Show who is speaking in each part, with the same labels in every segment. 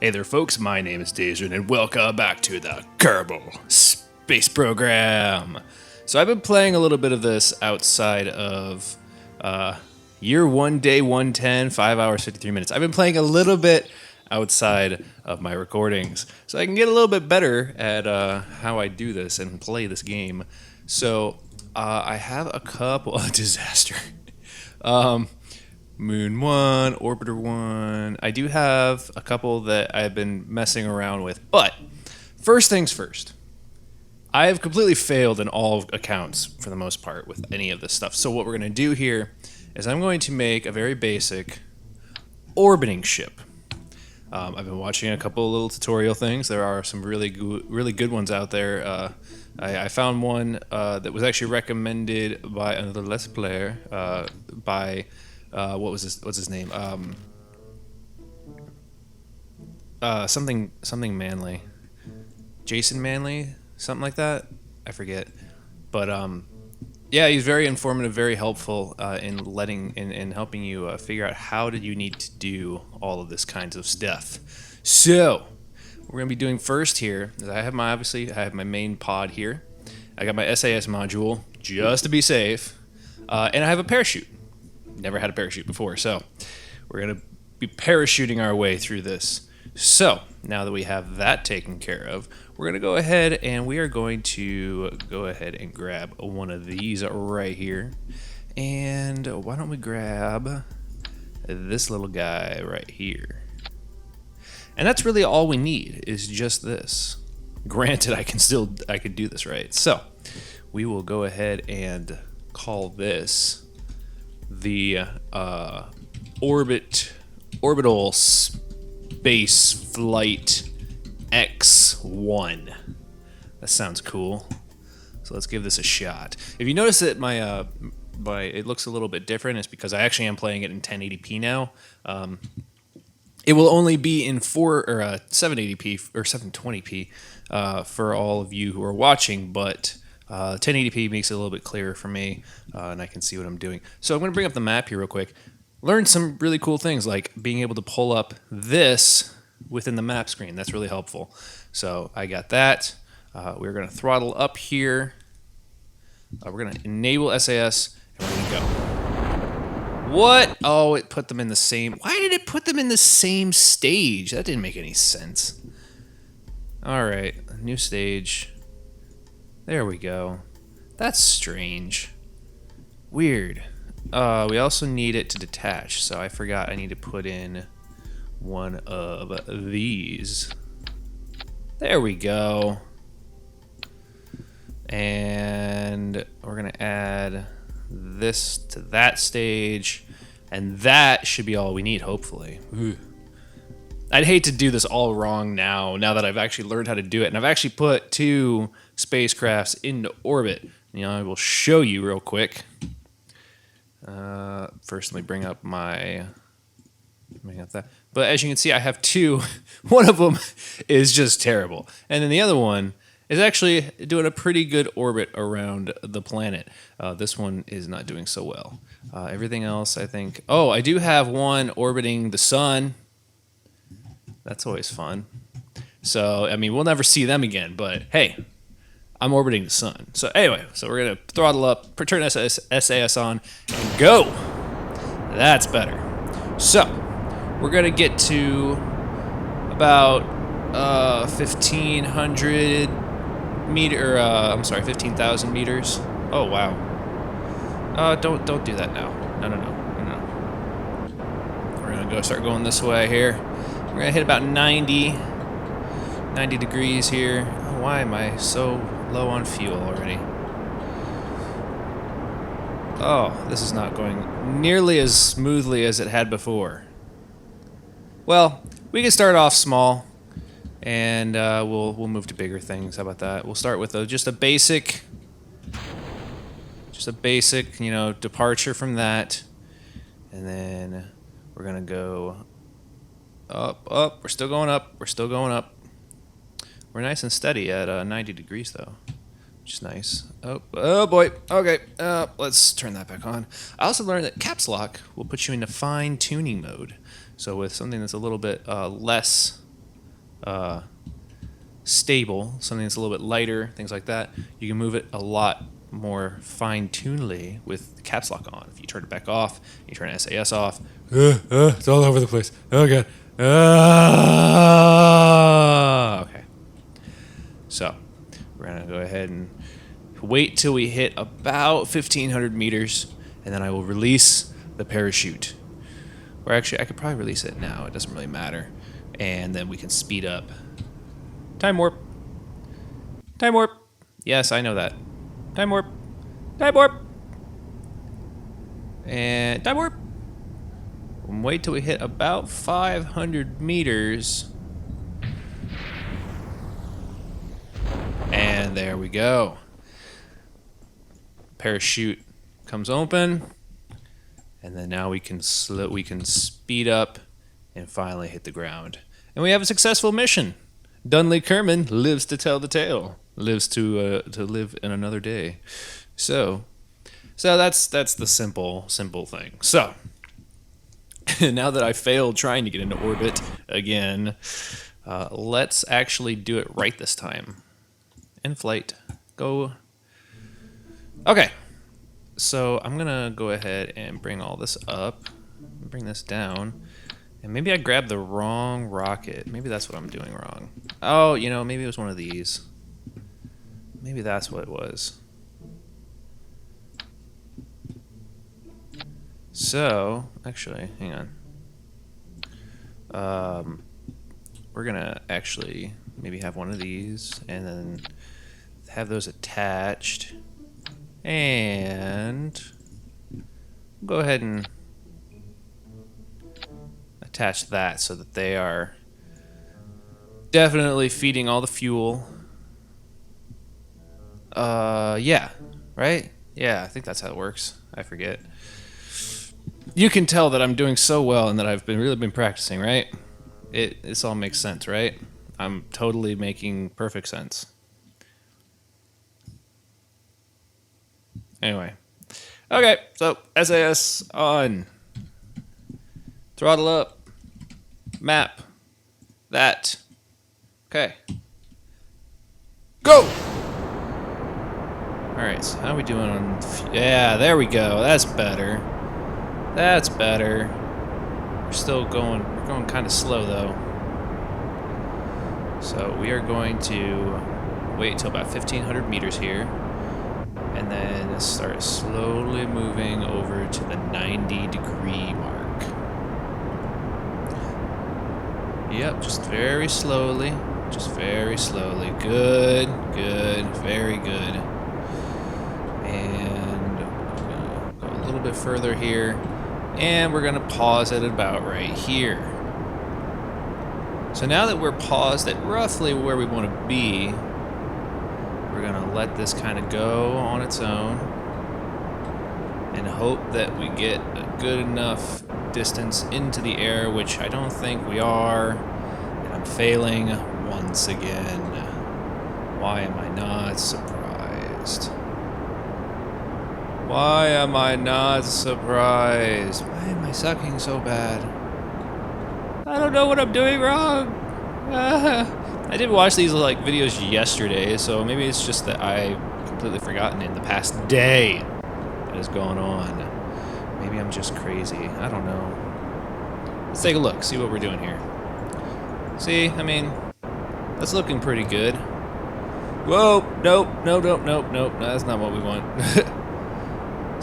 Speaker 1: Hey there, folks. My name is Dejan, and welcome back to the Kerbal Space Program. So I've been playing a little bit of this outside of year 1, day 110, 5 hours, 53 minutes. I've been playing a little bit outside of my recordings, so I can get a little bit better at how I do this and play this game. So I have a couple of disaster. Moon 1, Orbiter 1. I do have a couple that I've been messing around with. But first things first. I have completely failed in all accounts for the most part with any of this stuff. So what we're going to do here is I'm going to make a very basic orbiting ship. I've been watching a couple of little tutorial things. There are some really good ones out there. I found one that was actually recommended by another Let's Player by... what's his name? Something Manley. Jason Manley? Something like that? I forget. But yeah, he's very informative, very helpful in helping you figure out how did you need to do all of this kinds of stuff. So, what we're gonna be doing first here is I have my main pod here. I got my SAS module just to be safe, and I have a parachute. Never had a parachute before, so we're going to be parachuting our way through this. So, now that we have that taken care of, we're going to go ahead and we are going to go ahead and grab one of these right here. And why don't we grab this little guy right here. And that's really all we need is just this. Granted, I could do this right. So, we will go ahead and call this the orbital space flight X1. That sounds cool. So let's give this a shot. If you notice that my it looks a little bit different, it's because I actually am playing it in 1080p now. It will only be in 780p or 720p for all of you who are watching, but 1080p makes it a little bit clearer for me, and I can see what I'm doing. So I'm going to bring up the map here real quick. Learn some really cool things, like being able to pull up this within the map screen. That's really helpful. So I got that. We're going to throttle up here. We're going to enable SAS, and we're going to go. What? Oh, it put them in the same... Why did it put them in the same stage? That didn't make any sense. All right, new stage. There we go. That's strange. Weird. We also need it to detach, so I forgot I need to put in one of these. There we go. And we're going to add this to that stage, and that should be all we need, hopefully. Ooh. I'd hate to do this all wrong now that I've actually learned how to do it, and I've actually put 2 spacecrafts into orbit. I will show you real quick. First, let me bring up that. But as you can see, I have 2. One of them is just terrible, and then the other one is actually doing a pretty good orbit around the planet. This one is not doing so well. Everything else, I think... Oh, I do have one orbiting the sun. That's always fun. So, I mean, we'll never see them again, but hey, I'm orbiting the sun. So anyway, we're going to throttle up, turn SAS on, and go. That's better. So, we're going to get to about 1,500 meter, 15,000 meters. Oh, wow. Don't do that now. No. We're going to start going this way here. We're going to hit about 90 degrees here. Oh, why am I so low on fuel already? Oh, this is not going nearly as smoothly as it had before. Well, we can start off small, and we'll move to bigger things. How about that? We'll start with just a basic, departure from that, and then we're going to go... Up. We're still going up. We're nice and steady at 90 degrees, though, which is nice. Oh boy. Okay. Let's turn that back on. I also learned that caps lock will put you into fine tuning mode. So with something that's a little bit less stable, something that's a little bit lighter, things like that, you can move it a lot more fine-tunedly with the caps lock on. If you turn it back off, you turn SAS off, it's all over the place. Oh god. Okay. So, we're gonna go ahead and wait till we hit about 1,500 meters, and then I will release the parachute. Or actually, I could probably release it now. It doesn't really matter. And then we can speed up. Time warp. Time warp. Yes, I know that. Time warp. Time warp. And time warp. Wait till we hit about 500 meters. And there we go. Parachute comes open. And then now we can speed up and finally hit the ground. And we have a successful mission. Dunley Kerman lives to tell the tale. Lives to live in another day. So that's the simple thing. So now that I failed trying to get into orbit again, let's actually do it right this time. In flight, go. Okay. So I'm gonna go ahead and bring all this up, bring this down, and maybe I grabbed the wrong rocket. Maybe that's what I'm doing wrong. Oh, you know, maybe it was one of these. Maybe that's what it was. So, actually, hang on. We're gonna actually maybe have one of these, and then have those attached. And go ahead and attach that so that they are definitely feeding all the fuel. Yeah, right? Yeah, I think that's how it works. I forget. You can tell that I'm doing so well and that I've really been practicing, right? This all makes sense, right? I'm totally making perfect sense. Anyway. Okay, so SAS on. Throttle up. Map. That. Okay. Go! Alright, so how are we doing on... Yeah, there we go. That's better. That's better. We're still going... We're going kind of slow, though. So we are going to wait till about 1,500 meters here. And then start slowly moving over to the 90-degree mark. Yep, just very slowly. Just very slowly. Good, good, very good. And go a little bit further here. And we're going to pause at about right here. So now that we're paused at roughly where we want to be, we're going to let this kind of go on its own and hope that we get a good enough distance into the air, which I don't think we are. And I'm failing once again. Why am I not surprised? Why am I not surprised? Why am I sucking so bad? I don't know what I'm doing wrong. I did watch these like videos yesterday, so maybe it's just that I completely forgotten in the past day that is going on. Maybe I'm just crazy. I don't know. Let's take a look, see what we're doing here. See, I mean, that's looking pretty good. Whoa, nope, nope, nope, nope, nope. No, that's not what we want.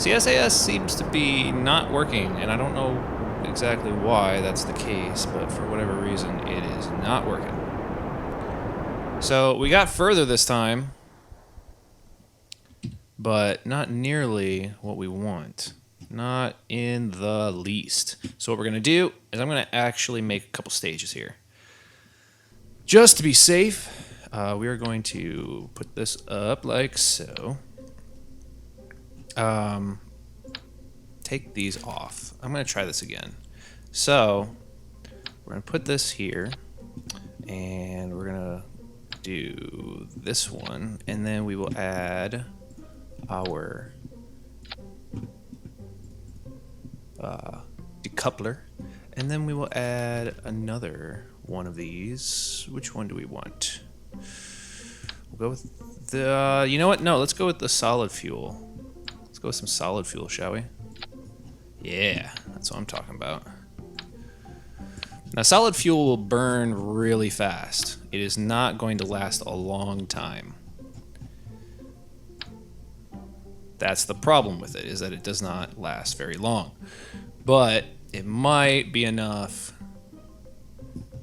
Speaker 1: SAS seems to be not working, and I don't know exactly why that's the case, but for whatever reason, it is not working. So we got further this time, but not nearly what we want. Not in the least. So what we're going to do is I'm going to actually make a couple stages here. Just to be safe, we are going to put this up like so. Take these off. I'm going to try this again. So we're going to put this here, and we're going to do this one, and then we will add our decoupler, and then we will add another one of these. Which one do we want? We'll go with the, you know what? No, let's go with the solid fuel. Let's go with some solid fuel, shall we? Yeah, that's what I'm talking about. Now, solid fuel will burn really fast. It is not going to last a long time. That's the problem with it, is that it does not last very long. But it might be enough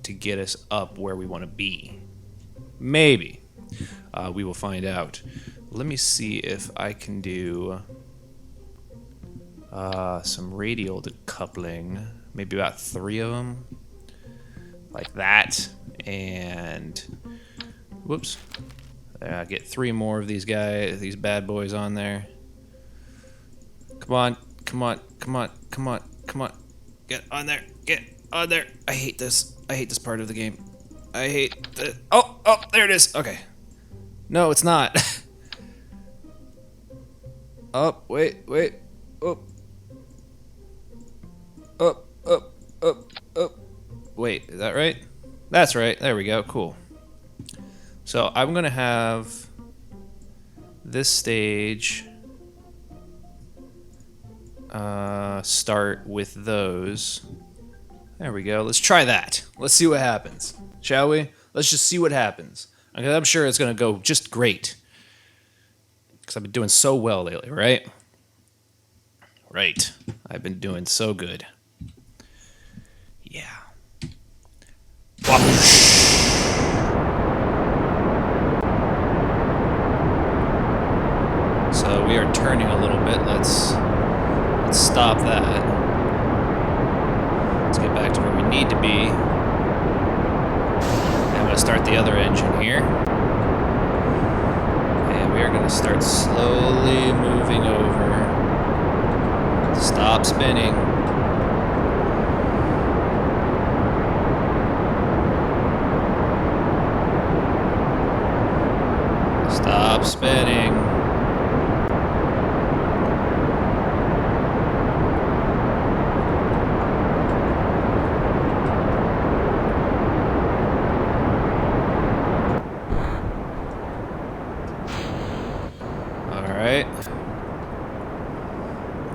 Speaker 1: to get us up where we want to be. Maybe. We will find out. Let me see if I can do some radial decoupling. Maybe about 3 of them. Like that. And whoops. Get 3 more of these guys, these bad boys on there. Come on, come on, come on, come on, come on. Get on there, get on there. I hate this. I hate this part of the game. I hate the, oh, there it is. Okay. No, it's not. Oh, wait. Up. Up. Wait, is that right? That's right. There we go. Cool. So I'm going to have this stage start with those. There we go. Let's try that. Let's see what happens. Shall we? Let's just see what happens. I'm sure it's going to go just great. Because I've been doing so well lately, right? Right. I've been doing so good. Yeah. So we are turning a little bit. Let's stop that. Let's get back to where we need to be. I'm going to start the other engine here. And we are going to start slowly moving over. Stop spinning. Stop spinning. Alright.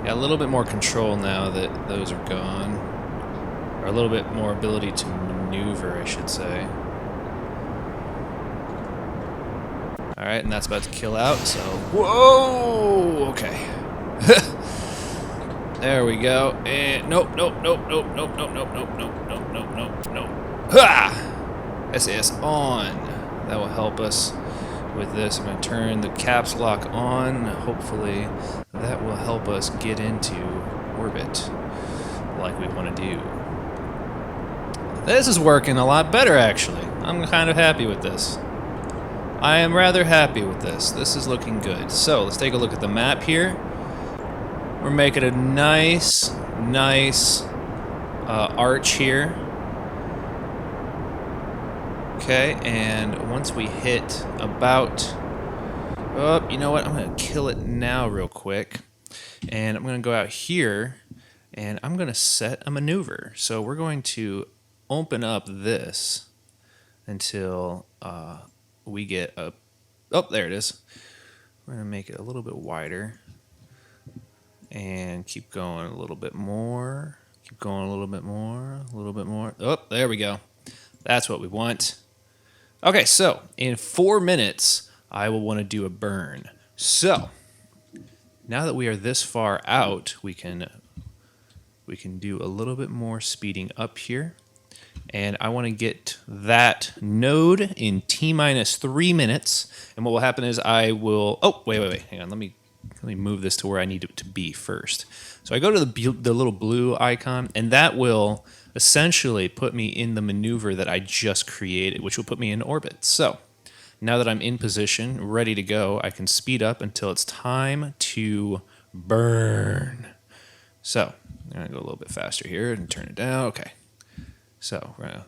Speaker 1: Got a little bit more control now that those are gone. Or a little bit more ability to maneuver, I should say. Alright, and that's about to kill out, so... Whoa! Okay. There we go. And nope. Ha! SAS on. That will help us with this. I'm going to turn the caps lock on. Hopefully that will help us get into orbit like we want to do. This is working a lot better, actually. I'm kind of happy with this. I am rather happy with this. This is looking good. So let's take a look at the map here. We're making a nice arch here. Okay, and once we hit about... Oh, you know what? I'm going to kill it now real quick. And I'm going to go out here, and I'm going to set a maneuver. So we're going to open up this until we get a... Oh, there it is. We're going to make it a little bit wider. And keep going a little bit more. Keep going a little bit more. A little bit more. Oh, there we go. That's what we want. Okay, so in 4 minutes, I will want to do a burn. So now that we are this far out, we can do a little bit more speeding up here. And I want to get that node in T-minus 3 minutes. And what will happen is I will... Oh, wait. Hang on. Let me move this to where I need it to be first. So I go to the little blue icon, and that will essentially put me in the maneuver that I just created, which will put me in orbit. So now that I'm in position, ready to go, I can speed up until it's time to burn. So I'm going to go a little bit faster here and turn it down. Okay. So we're going to...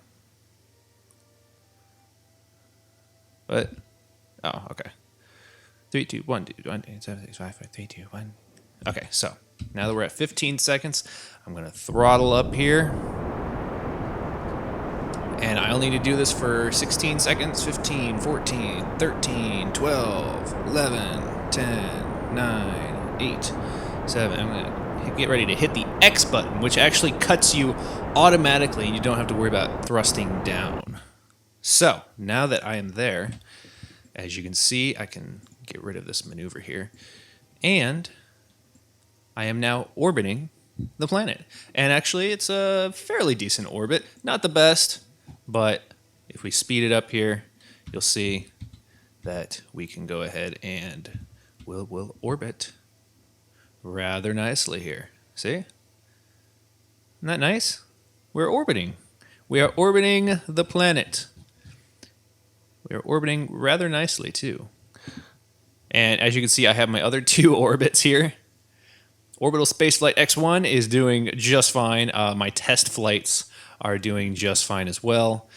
Speaker 1: What? Oh, okay. 3, 2, 1, 2, 1, 2, 7, 6, 5, 4, 3, 2, 1. Okay, so now that we're at 15 seconds, I'm going to throttle up here. And I only need to do this for 16 seconds. 15, 14, 13, 12, 11, 10, 9, 8, 7. I'm going to get ready to hit the X button, which actually cuts you automatically, and you don't have to worry about thrusting down. So, now that I am there, as you can see, I can get rid of this maneuver here. And I am now orbiting the planet. And actually, it's a fairly decent orbit. Not the best, but if we speed it up here, you'll see that we can go ahead and we'll orbit rather nicely here. See? Isn't that nice? We're orbiting. We are orbiting the planet. We are orbiting rather nicely, too. And as you can see, I have my other 2 orbits here. Orbital Spaceflight X1 is doing just fine. My test flights are doing just fine as well.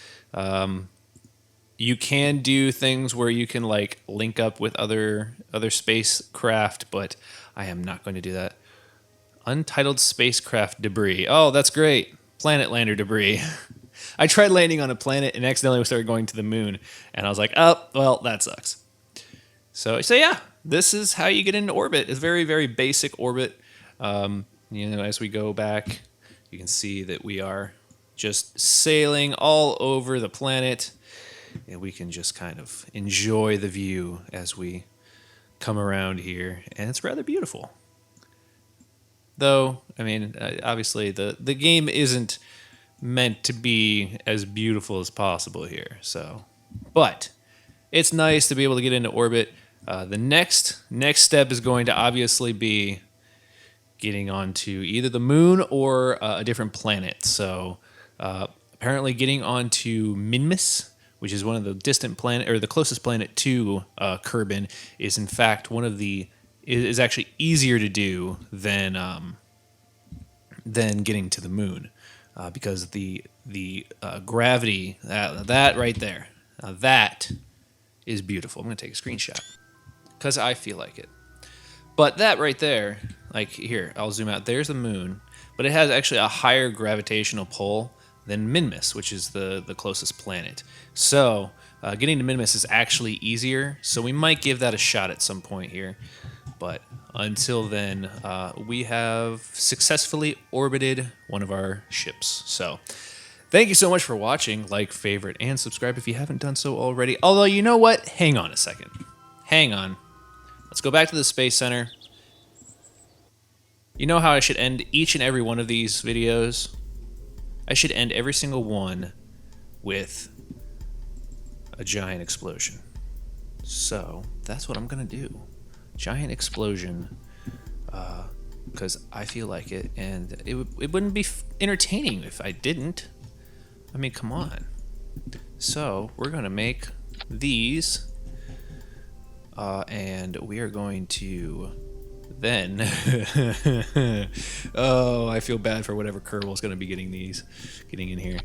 Speaker 1: You can do things where you can like link up with other spacecraft, but I am not going to do that. Untitled spacecraft debris. Oh, that's great. Planet lander debris. I tried landing on a planet and accidentally started going to the moon, and I was like, oh, well, that sucks. So yeah, this is how you get into orbit. It's very, very basic orbit. As we go back, you can see that we are just sailing all over the planet, and we can just kind of enjoy the view as we come around here, and it's rather beautiful. Though, I mean, obviously the game isn't meant to be as beautiful as possible here, so, but it's nice to be able to get into orbit. The next step is going to obviously be getting onto either the moon or a different planet. So apparently getting onto Minmus, which is one of the distant planet or the closest planet to Kerbin, is in fact is actually easier to do than getting to the moon, because the gravity that right there, that is beautiful. I'm gonna take a screenshot because I feel like it. But that right there, like here, I'll zoom out. There's the moon, but it has actually a higher gravitational pull than Minmus, which is the closest planet. So getting to Minmus is actually easier, so we might give that a shot at some point here. But until then, we have successfully orbited one of our ships. So thank you so much for watching. Like, favorite, and subscribe if you haven't done so already. Although, you know what? Hang on a second. Hang on. Let's go back to the Space Center. You know how I should end each and every one of these videos? I should end every single one with a giant explosion. So that's what I'm gonna do. Giant explosion, because I feel like it, and it wouldn't be entertaining if I didn't. I mean, come on. So we're gonna make these, and we are going to then oh, I feel bad for whatever Kerbal is going to be getting in here.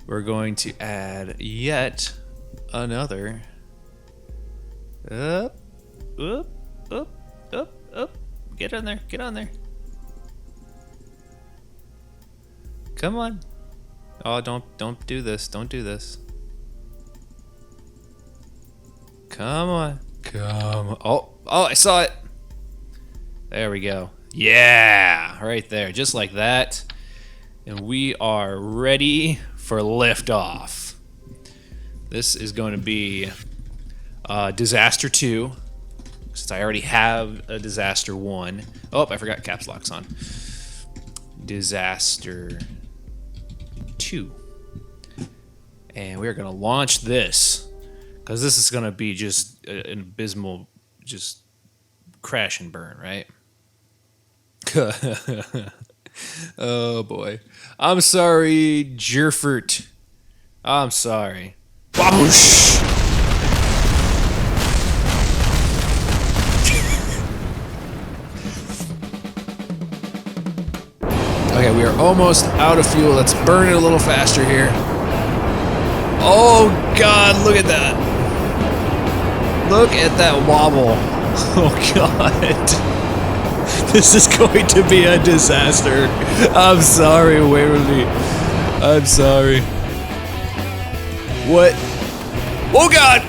Speaker 1: We're going to add yet another up. Get on there, get on there. Come on. Oh, don't do this. Don't do this. Come on. Come on. Oh, I saw it. There we go. Yeah, right there, just like that. And we are ready for liftoff. This is going to be Disaster 2, since I already have a Disaster 1. Oh, I forgot caps lock's on. Disaster 2. And we are going to launch this, because this is going to be just an abysmal, just crash and burn, right? Oh boy. I'm sorry, Jerfert. I'm sorry. Boosh! Okay, we are almost out of fuel. Let's burn it a little faster here. Oh god, look at that. Look at that wobble. Oh god. This is going to be a disaster. I'm sorry, Waverly. I'm sorry. What? Oh god!